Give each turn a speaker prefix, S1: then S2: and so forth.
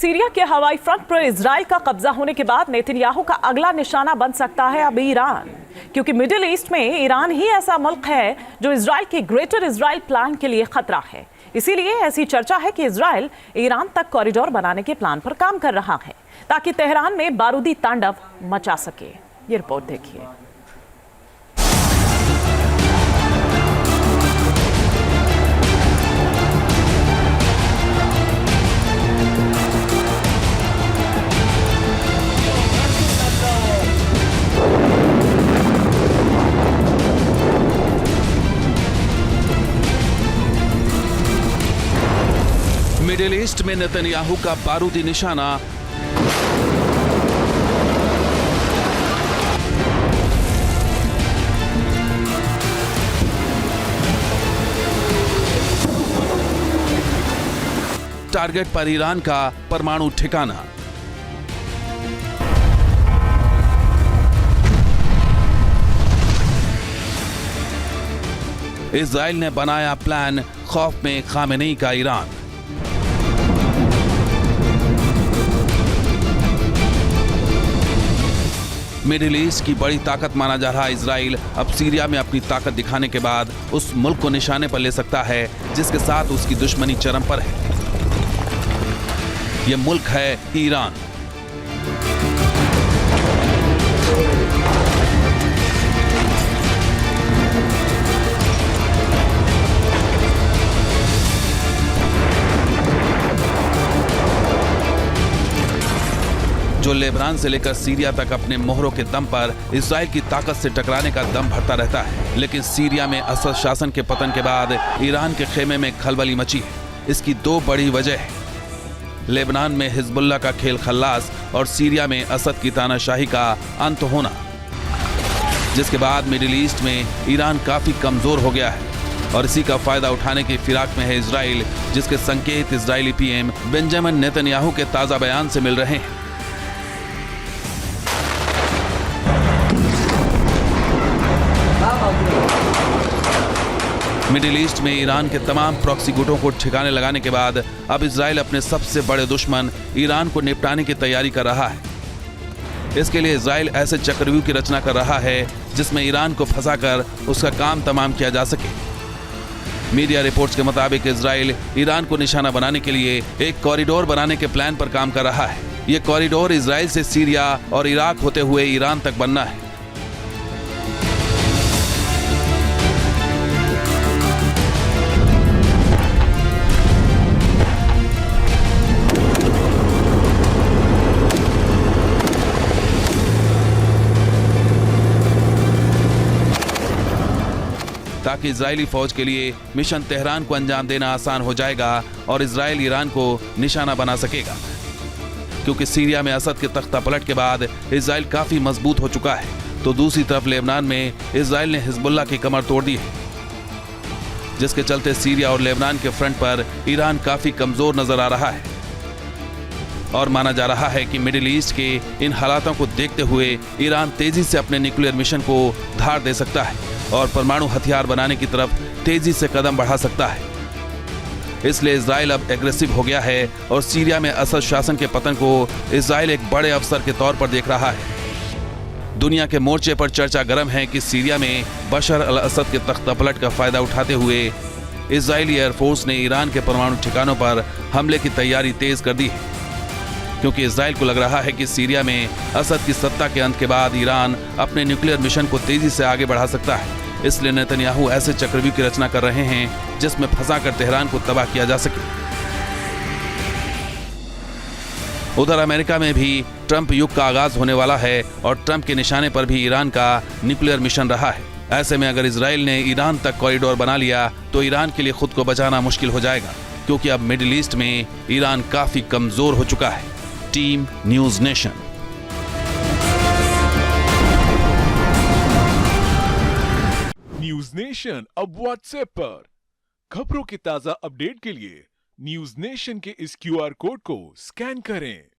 S1: Syria के हवाई front पर इजराइल का कब्जा होने के बाद नेतन्याहू का अगला निशाना बन सकता है अब ईरान, क्योंकि मिडिल ईस्ट में ईरान ही ऐसा मुल्क है जो इजराइल के ग्रेटर इजराइल प्लान के लिए खतरा है। इसीलिए ऐसी चर्चा है कि इजराइल ईरान तक कॉरिडोर बनाने के प्लान पर काम कर रहा है ताकि तेहरान में बारूदी तांडव मचा सके। ये रिपोर्ट देखिए।
S2: मिडिल ईस्ट में नेतन्याहू का बारूदी निशाना टारगेट पर ईरान का परमाणु ठिकाना। इजराइल ने बनाया प्लान, खौफ में खामेनेई का ईरान। मिडिल ईस्ट की बड़ी ताकत माना जा रहा इजराइल अब सीरिया में अपनी ताकत दिखाने के बाद उस मुल्क को निशाने पर ले सकता है जिसके साथ उसकी दुश्मनी चरम पर है। यह मुल्क है ईरान। जो लेबनान से लेकर सीरिया तक अपने मोहरों के दम पर इजराइल की ताकत से टकराने का दम भरता रहता है, लेकिन सीरिया में असद शासन के पतन के बाद ईरान के खेमे में खलबली मची है। इसकी दो बड़ी वजह है, लेबनान में हिजबुल्लाह का खेल खल्लास और सीरिया में असद की तानाशाही का अंत होना, जिसके बाद मिडिल ईस्ट में ईरान काफी कमजोर हो गया है और इसी का फायदा उठाने की फिराक में है इजराइल, जिसके संकेत इजरायली पीएम बेंजामिन नेतन्याहू के ताजा बयान से मिल रहे हैं। मिडिल ईस्ट में ईरान के तमाम प्रॉक्सी गुटों को ठिकाने लगाने के बाद अब इजराइल अपने सबसे बड़े दुश्मन ईरान को निपटाने की तैयारी कर रहा है। इसके लिए इजराइल ऐसे चक्रव्यूह की रचना कर रहा है जिसमें ईरान को फंसाकर उसका काम तमाम किया जा सके। मीडिया रिपोर्ट्स के मुताबिक इजराइल ईरान को निशाना बनाने के लिए एक कॉरिडोर बनाने के प्लान पर काम कर रहा है। यह कॉरिडोर इजराइल से सीरिया और इराक होते हुए ईरान तक बनना है। ताकि इजरायली फौज के लिए मिशन तेहरान को अंजाम देना आसान हो जाएगा और इजराइल ईरान को निशाना बना सकेगा, क्योंकि सीरिया में असद के तख्ता पलट के बाद इजराइल काफी मजबूत हो चुका है। तो दूसरी तरफ लेबनान में इजराइल ने हिजबुल्लाह की कमर तोड़ दी है, जिसके चलते सीरिया और लेबनान के फ्रंट पर ईरान काफी कमजोर नजर आ रहा है और माना जा रहा है कि मिडिल ईस्ट के इन हालातों को देखते हुए ईरान तेजी से अपने न्यूक्लियर मिशन को धार दे सकता है और परमाणु हथियार बनाने की तरफ तेजी से कदम बढ़ा सकता है। इसलिए इजराइल अब एग्रेसिव हो गया है और सीरिया में असद शासन के पतन को इजराइल एक बड़े अवसर के तौर पर देख रहा है। दुनिया के मोर्चे पर चर्चा गर्म है कि सीरिया में बशर अल असद के तख्तापलट का फायदा उठाते हुए इजरायली एयरफोर्स ने ईरान के परमाणु ठिकानों पर हमले की तैयारी तेज कर दी है, क्योंकि इजराइल को लग रहा है कि सीरिया में असद की सत्ता के अंत के बाद ईरान अपने न्यूक्लियर मिशन को तेजी से आगे बढ़ा सकता है। इसलिए नेतन्याहू ऐसे चक्रव्यूह की रचना कर रहे हैं जिसमें फंसाकर तेहरान को तबाह किया जा सके। उधर अमेरिका में भी ट्रंप युग का आगाज होने वाला है और ट्रंप के निशाने पर भी ईरान का न्यूक्लियर मिशन रहा है। ऐसे में अगर इजराइल ने ईरान तक कॉरिडोर बना लिया तो ईरान के लिए खुद को बचाना मुश्किल हो जाएगा, क्योंकि अब मिडिल ईस्ट में ईरान काफी कमजोर हो चुका है। Team news nation.
S3: News nation अब व्हाट्सएप पर खबरों की ताजा अपडेट के लिए न्यूज नेशन के इस क्यूआर कोड को स्कैन करें।